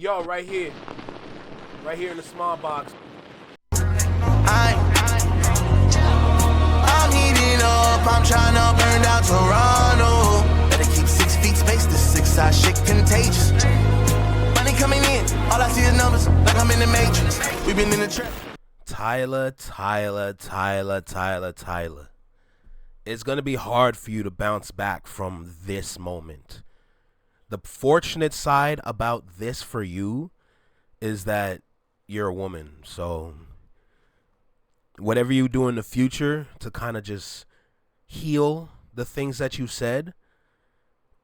Yo, right here in the small box. I'm heating up, I'm trying to burn down Toronto. Better keep 6 feet space, this 6-side shit contagious. Money coming in, all I see is numbers, like I'm in the Matrix. We've been in the trap. Tyla. It's going to be hard for you to bounce back from this moment. The fortunate side about this for you is that you're a woman. So whatever you do in the future to kind of just heal the things that you said,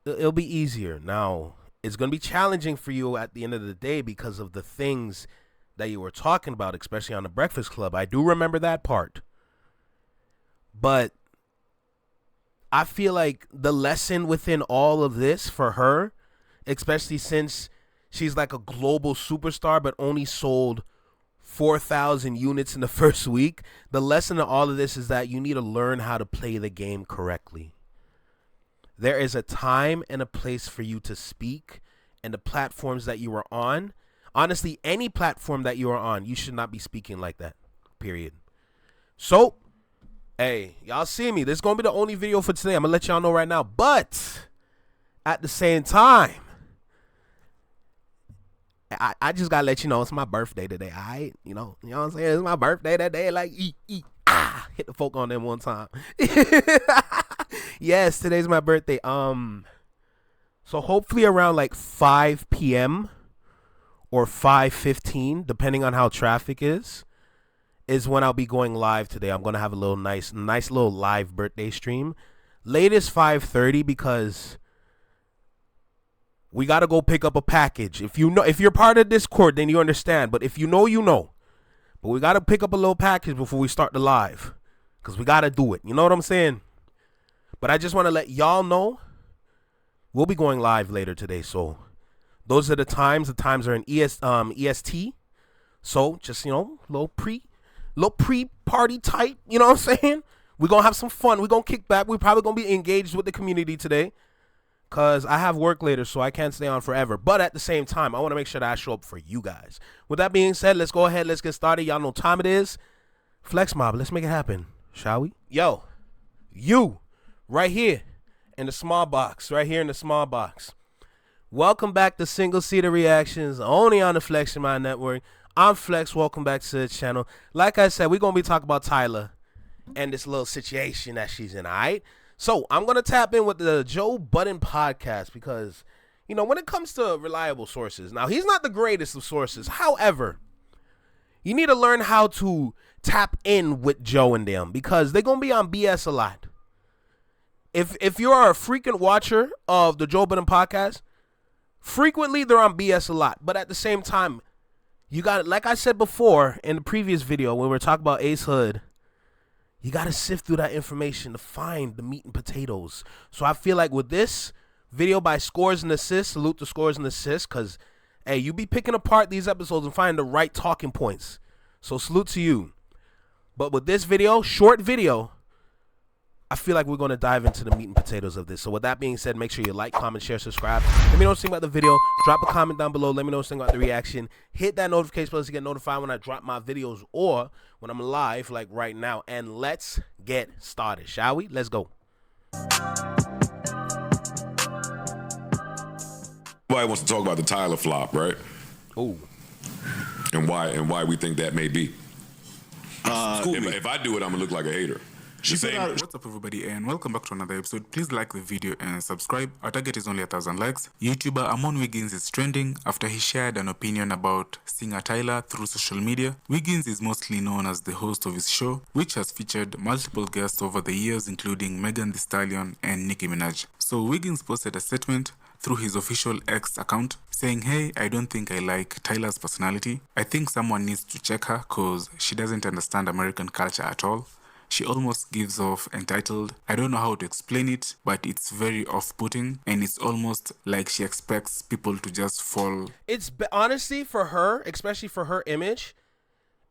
it'll be easier. Now, it's going to be challenging for you at the end of the day because of the things that you were talking about, especially on the Breakfast Club. I do remember that part. But I feel like the lesson within all of this for her, especially since she's like a global superstar but only sold 4,000 units in the first week, the lesson in all of this is that you need to learn how to play the game correctly. There is a time and a place for you to speak, and the platforms that you are on, honestly, any platform that you are on, you should not be speaking like that, period. So, hey, y'all see me. This is going to be the only video for today. I'm going to let y'all know right now. But at the same time, I just got to let you know it's my birthday today, all right? You know what I'm saying? It's my birthday today. Like, hit the folk on them one time. Yes, today's my birthday. So hopefully around like 5 p.m. or 5:15, depending on how traffic is when I'll be going live today. I'm going to have a little nice little live birthday stream. Latest 5:30 because we got to go pick up a package. If you're part of Discord, then you understand. But if you know, you know. But we got to pick up a little package before we start the live because we got to do it. You know what I'm saying? But I just want to let y'all know we'll be going live later today. So those are the times. The times are in EST. So just, little pre-party type. You know what I'm saying? We're going to have some fun. We're going to kick back. We're probably going to be engaged with the community today because I have work later, so I can't stay on forever. But at the same time, I want to make sure that I show up for you guys. With that being said, let's go ahead. Let's get started. Y'all know what time it is. Flex Mob, let's make it happen, shall we? Yo, you, right here in the small box. Welcome back to Single Seater Reactions, only on the Flex My Network. I'm Flex. Welcome back to the channel. Like I said, we're going to be talking about Tyla and this little situation that she's in, all right? So I'm going to tap in with the Joe Budden podcast because, when it comes to reliable sources, now he's not the greatest of sources. However, you need to learn how to tap in with Joe and them because they're going to be on BS a lot. If you are a frequent watcher of the Joe Budden podcast, frequently they're on BS a lot. But at the same time, you got, like I said before in the previous video when we were talking about Ace Hood, you got to sift through that information to find the meat and potatoes. So I feel like with this video by Scores and Assists, salute to Scores and Assists, because, hey, you be picking apart these episodes and finding the right talking points. So salute to you. But with this video, short video, I feel like we're going to dive into the meat and potatoes of this. So with that being said, make sure you like, comment, share, subscribe. Let me know what you think about the video. Drop a comment down below. Let me know what you think about the reaction. Hit that notification bell to get notified when I drop my videos or when I'm live like right now. And let's get started, shall we? Let's go. Everybody wants to talk about the Tyla flop, right? Oh. And why we think that may be. If I do it, I'm going to look like a hater. What's up, everybody, and welcome back to another episode. Please like the video and subscribe. Our target is only 1,000 likes. YouTuber Amon Wiggins is trending after he shared an opinion about singer Tyla through social media. Wiggins is mostly known as the host of his show, which has featured multiple guests over the years, including Megan Thee Stallion and Nicki Minaj. So Wiggins posted a statement through his official X account saying, "Hey, I don't think I like Tyla's personality. I think someone needs to check her cause she doesn't understand American culture at all. She almost gives off entitled. I don't know how to explain it, but it's very off-putting, and it's almost like she expects people to just fall." It's honestly for her, especially for her image,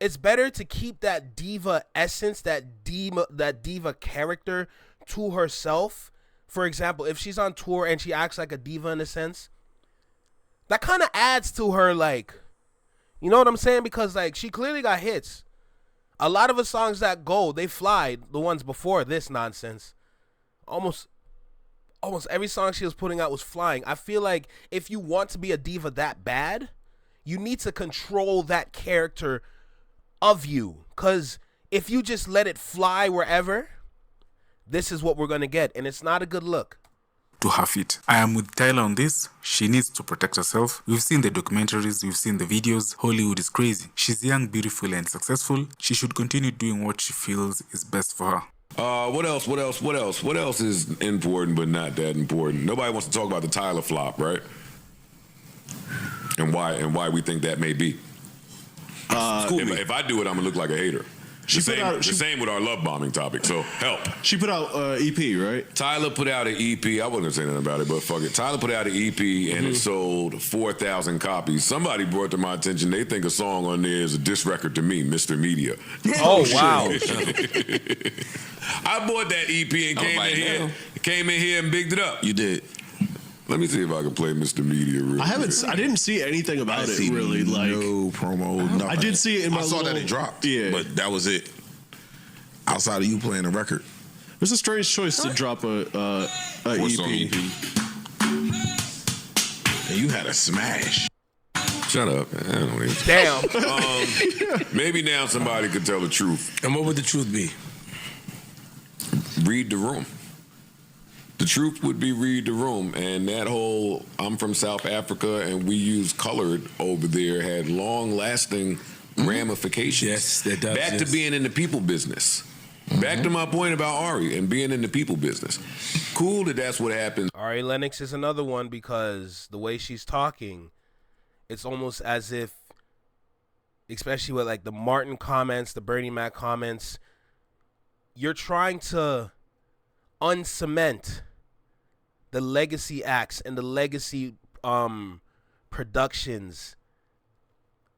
it's better to keep that diva essence, that diva character to herself. For example, if she's on tour and she acts like a diva in a sense, that kind of adds to her, like, you know what I'm saying? Because, like, she clearly got hits. A lot of the songs that go, they fly, the ones before this nonsense. Almost every song she was putting out was flying. I feel like if you want to be a diva that bad, you need to control that character of you. Because if you just let it fly wherever, this is what we're going to get. And it's not a good look. To her feet. I am with Tyla on this. She needs to protect herself. We've seen the documentaries, we've seen the videos. Hollywood is crazy. She's young, beautiful, and successful. She should continue doing what she feels is best for her. What else is important but not that important? Nobody wants to talk about the Tyla flop, right? And why we think that may be. If I do it, I'm gonna look like a hater. The same with our love bombing topic, so help. She put out EP, right? Tyla put out an EP. I wasn't gonna say nothing about it, but fuck it. Tyla put out an EP and it sold 4,000 copies. Somebody brought to my attention, they think a song on there is a diss record to me, Mr. Media. Oh, wow. I bought that EP and came in here and bigged it up. You did. Let me see if I can play Mr. Media real quick. I didn't see anything about it really. Like no promo, nothing. I did see it in my I saw that it dropped. Yeah. But that was it. Outside of you playing the record. It's a strange choice to drop a EP. And you had a smash. Shut up, man. I don't even. Damn. Maybe now somebody could tell the truth. And what would the truth be? Read the room. The truth would be read the room. And that whole I'm from South Africa and we use colored over there had long-lasting ramifications. Yes, that does. Back to being in the people business. Back to my point about Ari and being in the people business. Cool that's what happens. Ari Lennox is another one because the way she's talking, it's almost as if, especially with like the Martin comments, the Bernie Mac comments, you're trying to uncement the legacy acts and the legacy productions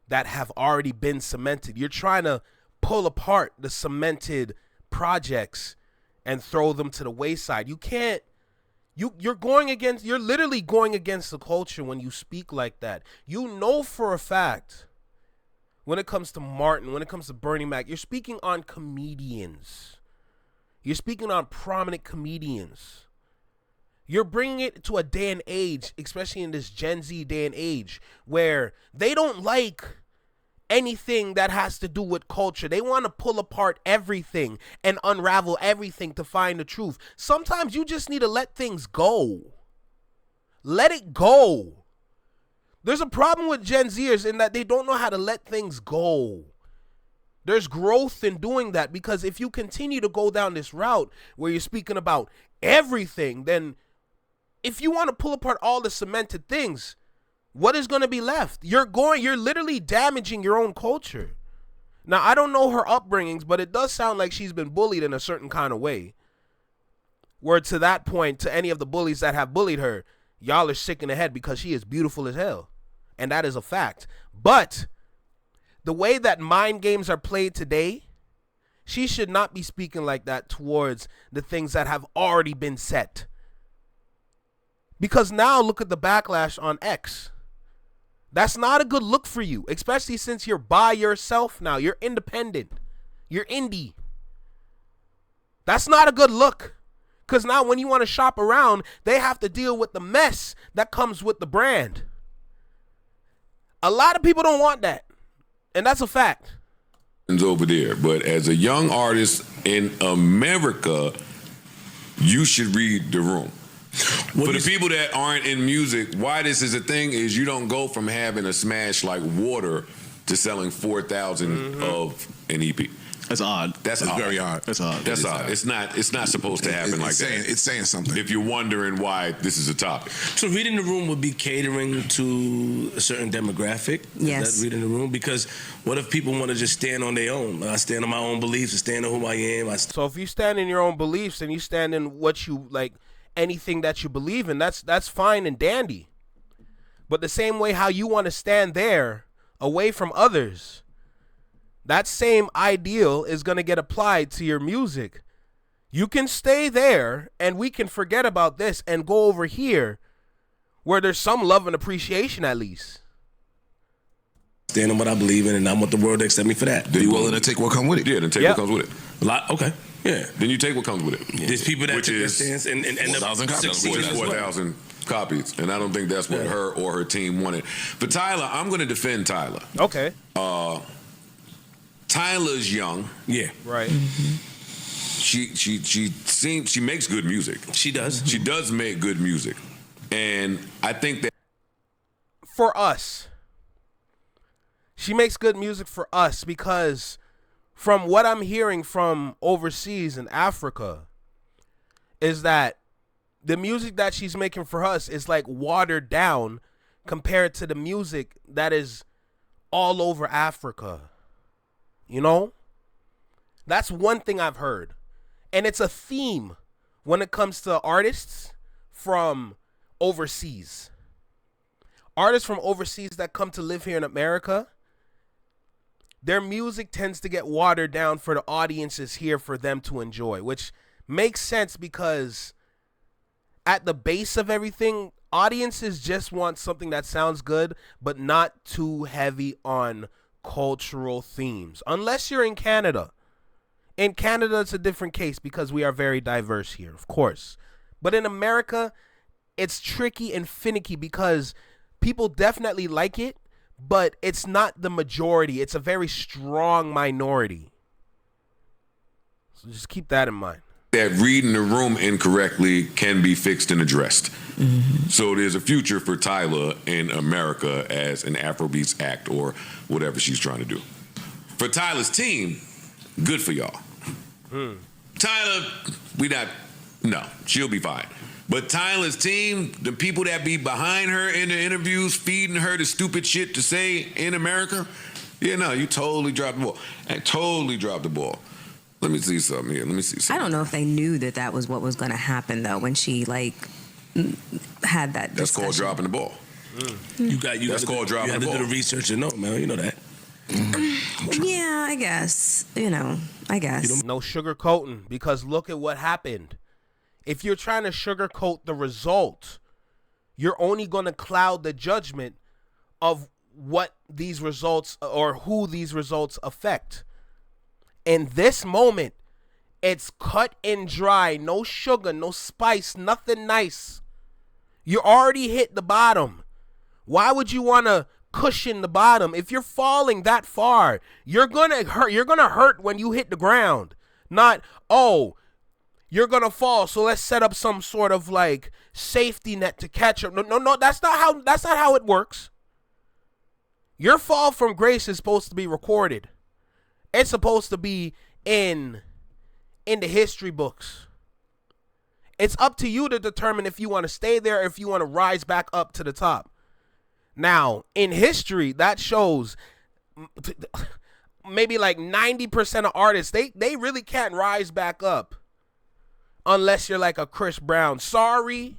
that have already been cemented. You're trying to pull apart the cemented projects and throw them to the wayside. You can't. You're literally going against the culture when you speak like that. You know for a fact, when it comes to Martin, when it comes to Bernie Mac, you're speaking on comedians. You're speaking on prominent comedians. You're bringing it to a day and age, especially in this Gen Z day and age, where they don't like anything that has to do with culture. They want to pull apart everything and unravel everything to find the truth. Sometimes you just need to let things go. Let it go. There's a problem with Gen Zers in that they don't know how to let things go. There's growth in doing that, because if you continue to go down this route where you're speaking about everything, then if you want to pull apart all the cemented things, what is going to be left? You're literally damaging your own culture. Now, I don't know her upbringings, but it does sound like she's been bullied in a certain kind of way. Where to that point, to any of the bullies that have bullied her, y'all are sick in the head because she is beautiful as hell. And that is a fact. But the way that mind games are played today, she should not be speaking like that towards the things that have already been set. Because now look at the backlash on X. That's not a good look for you, especially since you're by yourself now. You're independent. You're indie. That's not a good look. Because now when you want to shop around, they have to deal with the mess that comes with the brand. A lot of people don't want that. And that's a fact. Over there, but as a young artist in America, you should read the room. For the people that aren't in music, why this is a thing is you don't go from having a smash like Water to selling 4,000 of an EP. That's odd. That's odd. Very odd. That's odd. That's odd. It's not supposed to happen like that. It's saying something. If you're wondering why this is a topic. So reading the room would be catering to a certain demographic? Yes. Is that reading the room? Because what if people want to just stand on their own? I stand on my own beliefs. I stand on who I am. So if you stand in your own beliefs and you stand in what you like, anything that you believe in, that's fine and dandy. But the same way how you want to stand there away from others, that same ideal is going to get applied to your music. You can stay there and we can forget about this and go over here where there's some love and appreciation at least. Stand on what I believe in, and I want the world to accept me for that. Be willing to take what comes with it. Yeah, then take Yep. what comes with it. Okay. Yeah. Then you take what comes with it. There's people that Which take that is stance and end up 4,000 copies. succeeding as well. 4,000 copies, and I don't think that's what her or her team wanted. For Tyla, I'm going to defend Tyla. Okay. Tyla's young. Yeah. Right. She makes good music. She does. She does make good music, and I think that For us, she makes good music for us because from what I'm hearing from overseas in Africa is that the music that she's making for us is like watered down compared to the music that is all over Africa. You know? That's one thing I've heard. And it's a theme when it comes to artists from overseas. Artists from overseas that come to live here in America, their music tends to get watered down for the audiences here for them to enjoy, which makes sense because at the base of everything, audiences just want something that sounds good, but not too heavy on cultural themes. Unless you're in Canada. In Canada, it's a different case because we are very diverse here, of course. But in America, it's tricky and finicky because people definitely like it, but it's not the majority. It's a very strong minority. So just keep that in mind. that reading the room incorrectly can be fixed and addressed. Mm-hmm. So there's a future for Tyla in America as an Afrobeats act or whatever she's trying to do. For Tyla's team, good for y'all. Tyla, she'll be fine. But Tyla's team, the people that be behind her in the interviews, feeding her the stupid shit to say in America, you totally dropped the ball. Totally dropped the ball. Let me see something here. I don't know if they knew that was what was going to happen, though, when she, had that That's discussion. called dropping the ball. That's called dropping the ball. You have to do the research and know, man. You know that. Yeah, I guess. I guess. No sugarcoating, because look at what happened. If you're trying to sugarcoat the result, you're only going to cloud the judgment of what these results or who these results affect. In this moment, it's cut and dry. No sugar, no spice, nothing nice. You already hit the bottom. Why would you want to cushion the bottom? If you're falling that far, you're gonna hurt. You're gonna hurt when you hit the ground. Not, you're gonna fall, so let's set up some sort of safety net to catch up. No, that's not how it works. Your fall from grace is supposed to be recorded. It's supposed to be in the history books. It's up to you to determine if you want to stay there or if you want to rise back up to the top. Now, in history, that shows maybe 90% of artists, they really can't rise back up unless you're like a Chris Brown. Sorry,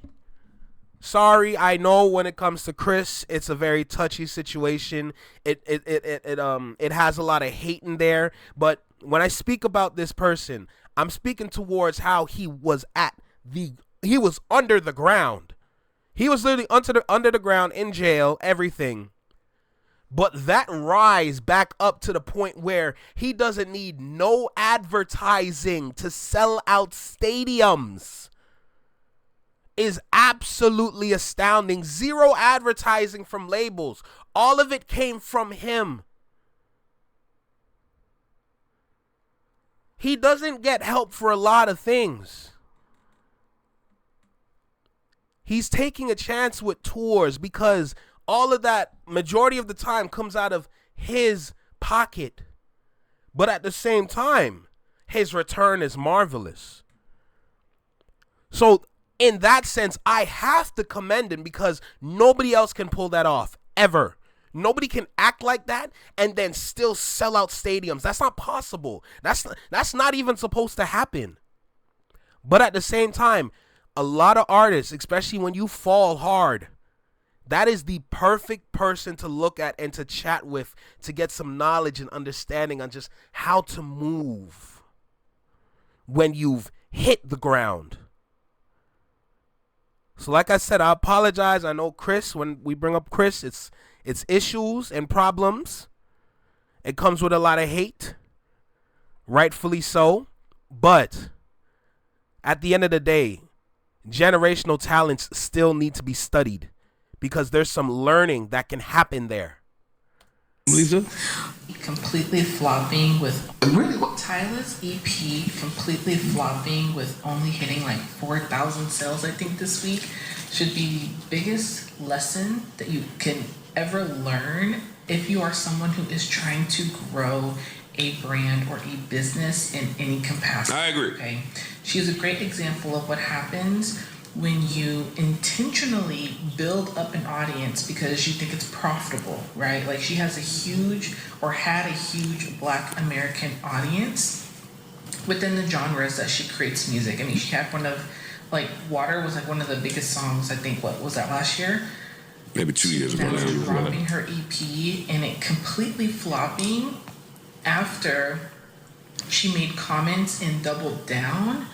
I know when it comes to Chris, it's a very touchy situation. It has a lot of hate in there. But when I speak about this person, I'm speaking towards how he was under the ground. He was literally under the ground, in jail, everything. But that rise back up to the point where he doesn't need no advertising to sell out stadiums is absolutely astounding. Zero advertising from labels. All of it came from him. He doesn't get help for a lot of things. He's taking a chance with tours because all of that, majority of the time, comes out of his pocket. But at the same time, his return is marvelous. So, in that sense, I have to commend him because nobody else can pull that off, ever. Nobody can act like that and then still sell out stadiums. That's not possible. That's not even supposed to happen. But at the same time, a lot of artists, especially when you fall hard, that is the perfect person to look at and to chat with to get some knowledge and understanding on just how to move when you've hit the ground. So like I said, I apologize. I know Chris, when we bring up Chris, it's issues and problems. It comes with a lot of hate, rightfully so. But at the end of the day, generational talents still need to be studied because there's some learning that can happen there. Lisa? Completely flopping with Tyla's EP completely flopping with only hitting like 4,000 sales, I think, this week should be the biggest lesson that you can ever learn if you are someone who is trying to grow a brand or a business in any capacity. I agree. Okay, she's a great example of what happens when you intentionally build up an audience because you think it's profitable, right? Like she has had a huge Black American audience within the genres that she creates music. I mean, she had one of, like, Water was like one of the biggest songs, I think, what was that, last year? Maybe 2 years ago. Now dropping her EP and it completely flopping after she made comments and doubled down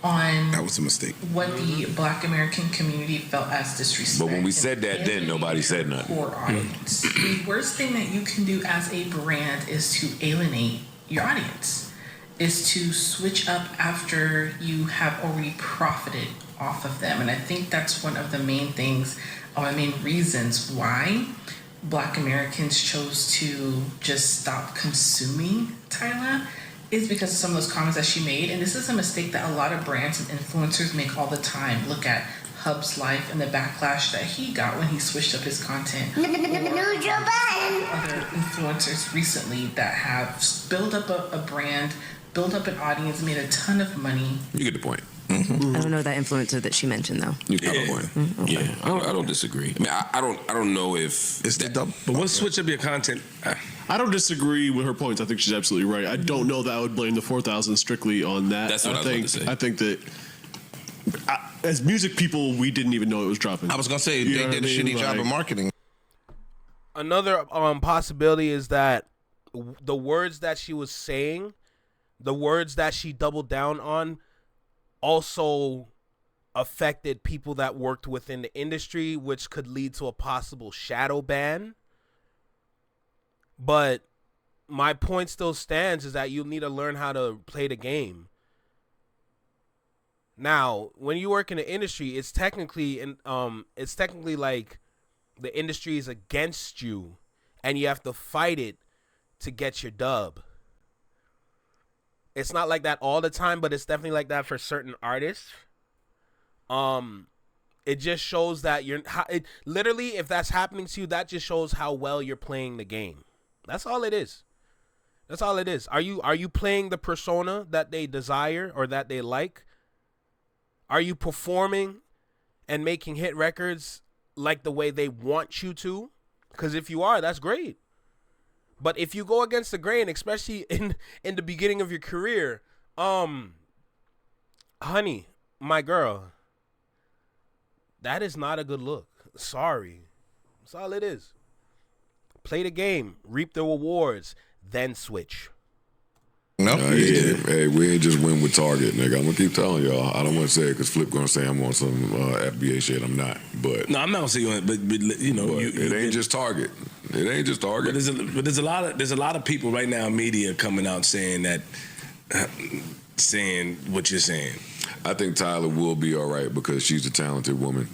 on That was a mistake. what the Black American community felt as disrespect. But when we said that, then nobody said nothing. Core audience. The worst thing that you can do as a brand is to alienate your audience, is to switch up after you have already profited off of them. And I think that's one of the main things, or the main reasons why Black Americans chose to just stop consuming Tyla, is because of some of those comments that she made. And this is a mistake that a lot of brands and influencers make all the time. Look at Hub's life and the backlash that he got when he switched up his content. Or other influencers recently that have built up a brand, built up an audience, made a ton of money. You get the point. I don't know that influencer that she mentioned though. You get the point. Okay. Yeah, I don't disagree. I mean, I don't know if It's the double. But once switch up your content, I don't disagree with her points. I think she's absolutely right. I don't know that I would blame the 4,000 strictly on that. That's what I was about to say. I think that as music people, we didn't even know it was dropping. I was gonna say You they know did a what I mean? shitty job of Like- marketing. Another possibility is that the words that she was saying, the words that she doubled down on, also affected people that worked within the industry, which could lead to a possible shadow ban. But my point still stands, is that you need to learn how to play the game. Now, when you work in the industry, it's technically like the industry is against you and you have to fight it to get your dub. It's not like that all the time, but it's definitely like that for certain artists. It just shows that literally, if that's happening to you, that just shows how well you're playing the game. That's all it is. That's all it is. Are you playing the persona that they desire or that they like? Are you performing and making hit records like the way they want you to? Because if you are, that's great. But if you go against the grain, especially in the beginning of your career, honey, my girl, that is not a good look. Sorry. That's all it is. Play the game, reap the rewards, then switch. No, Hey, we ain't just win with Target, nigga. I'm gonna keep telling y'all. I don't want to say it because Flip gonna say I'm on some FBA shit. I'm not, but no, I'm not gonna say you on it, but you know, it ain't just Target. It ain't just Target. But there's a lot of people right now, media coming out saying that, saying what you're saying. I think Tyla will be all right because she's a talented woman.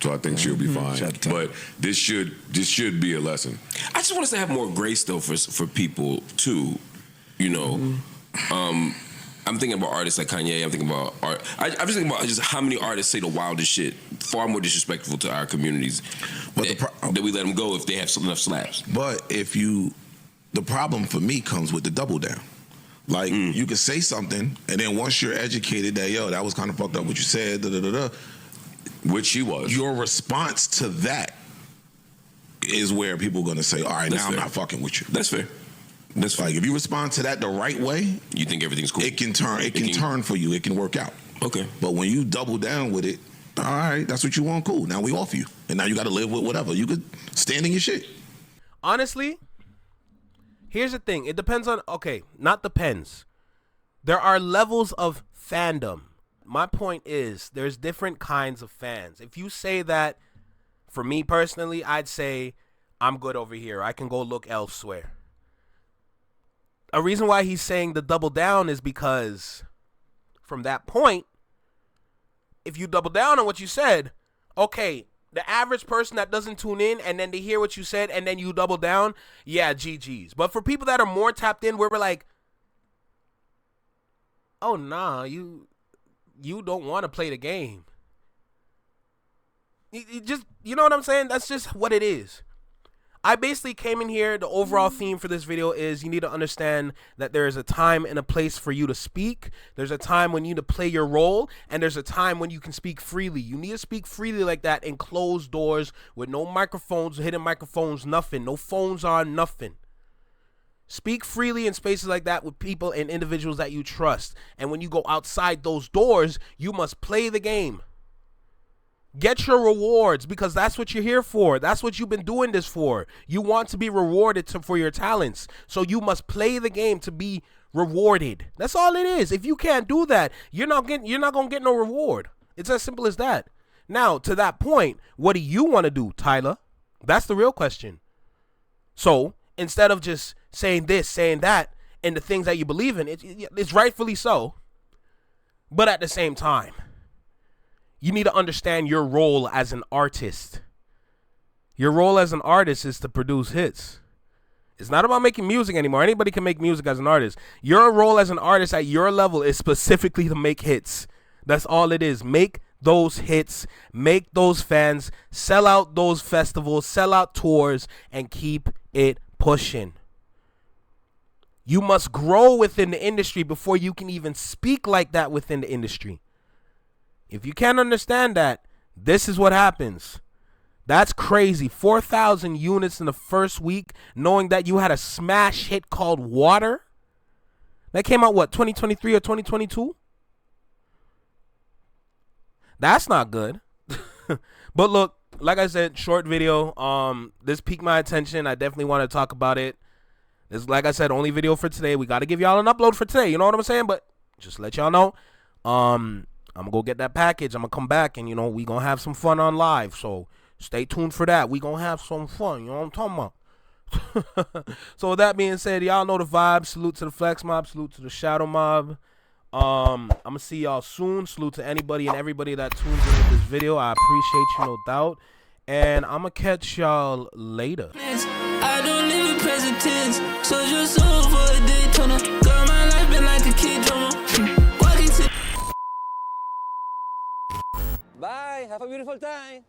So I think she'll be fine. But this should be a lesson. I just want us to have more grace though for people too. You know, I'm thinking about artists like Kanye. I'm thinking about art. I'm just thinking about just how many artists say the wildest shit, far more disrespectful to our communities. But that we let them go if they have enough slaps. But the problem for me comes with the double down. Like you can say something, and then once you're educated that that was kind of fucked up what you said, which she was. Your response to that is where people are gonna say, all right, That's now fair. I'm not fucking with you. That's fair. That's like if you respond to that the right way, you think everything's cool. It can turn for you. It can work out. Okay. But when you double down with it, all right, that's what you want. Cool. Now we off you, and now you got to live with whatever. You could stand in your shit. Honestly, here's the thing. It depends on, not depends. There are levels of fandom. my point is there's different kinds of fans. If you say that, for me personally, I'd say I'm good over here. I can go look elsewhere. A reason why he's saying the double down is because from that point, if you double down on what you said, okay, the average person that doesn't tune in and then they hear what you said and then you double down, yeah, GG's. But for people that are more tapped in, where we're like, oh, nah, you don't want to play the game. You know what I'm saying? That's just what it is. I basically came in here, the overall theme for this video is you need to understand that there is a time and a place for you to speak. There's a time when you need to play your role, and there's a time when you can speak freely. You need to speak freely like that in closed doors with no microphones, hidden microphones, nothing. No phones on, nothing. Speak freely in spaces like that with people and individuals that you trust. And when you go outside those doors, you must play the game. Get your rewards, because that's what you're here for. That's what you've been doing this for. You want to be rewarded for your talents. So you must play the game to be rewarded. That's all it is. If you can't do that, you're not going to get no reward. It's as simple as that. Now, to that point, what do you want to do, Tyla? That's the real question. So, instead of just saying this, saying that, and the things that you believe in, it's rightfully so. But at the same time, you need to understand your role as an artist. Your role as an artist is to produce hits. It's not about making music anymore. Anybody can make music as an artist. Your role as an artist at your level is specifically to make hits. That's all it is. Make those hits, make those fans, sell out those festivals, sell out tours, and keep it pushing. You must grow within the industry before you can even speak like that within the industry. If you can't understand that, this is what happens. That's crazy. 4,000 units in the first week, knowing that you had a smash hit called Water. That came out, what, 2023 or 2022? That's not good. But look, like I said, short video. This piqued my attention. I definitely want to talk about it. This is, like I said, only video for today. We got to give y'all an upload for today. You know what I'm saying? But just let y'all know. I'm going to go get that package. I'm going to come back and, we going to have some fun on live. So stay tuned for that. We going to have some fun. You know what I'm talking about? So with that being said, y'all know the vibe. Salute to the Flex Mob. Salute to the Shadow Mob. I'm going to see y'all soon. Salute to anybody and everybody that tunes into this video. I appreciate you, no doubt. And I'm going to catch y'all later. I don't live in present tense. So just over a Daytona. Girl, my life been like a kid drama. Bye. Have a beautiful time.